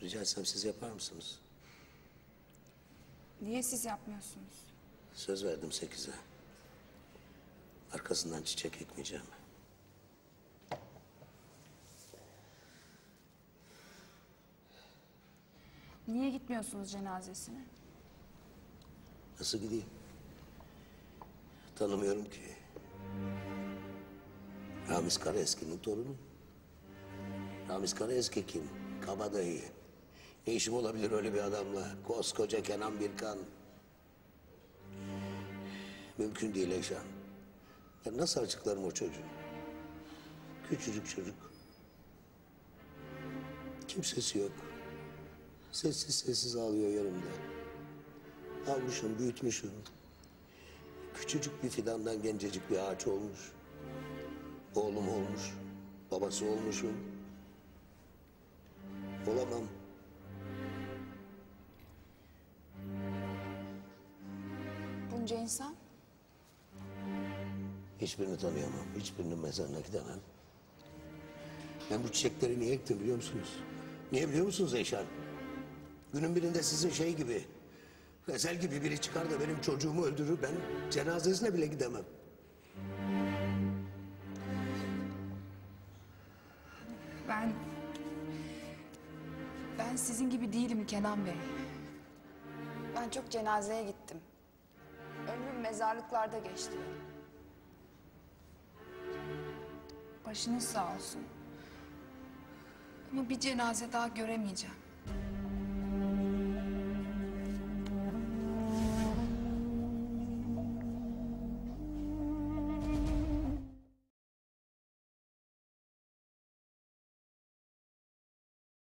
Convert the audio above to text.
Rica etsem siz yapar mısınız? Niye siz yapmıyorsunuz? Söz verdim 8'e. Arkasından çiçek ekmeyeceğim. Niye gitmiyorsunuz cenazesine? Nasıl gideyim? Tanımıyorum ki. Ramiz Karaeski'nin torunu. Ramiz Karaeski kim? Kabadayı. Ne işim olabilir öyle bir adamla? Koskoca Kenan Birkan. Mümkün değil Eyşan. Ya nasıl açıklarım o çocuğu? Küçücük çocuk. Kimsesi yok. Sessiz sessiz ağlıyor yanımda. Almışım, büyütmüşüm. Küçücük bir fidandan gencecik bir ağaç olmuş. Oğlum olmuş. Babası olmuşum. Olamam. Bunca insan? Hiçbirini tanıyamam. Hiçbirinin mezarına gidemem. Ben bu çiçekleri niye ektim biliyor musunuz? Niye biliyor musunuz Eyşan? Günün birinde sizin şey gibi, Ezel gibi biri çıkar da benim çocuğumu öldürür. Ben cenazesine bile gidemem. Ben sizin gibi değilim Kenan Bey. Ben çok cenazeye gittim. Ömrüm mezarlıklarda geçti. Başınız sağ olsun. Ama bir cenaze daha göremeyeceğim.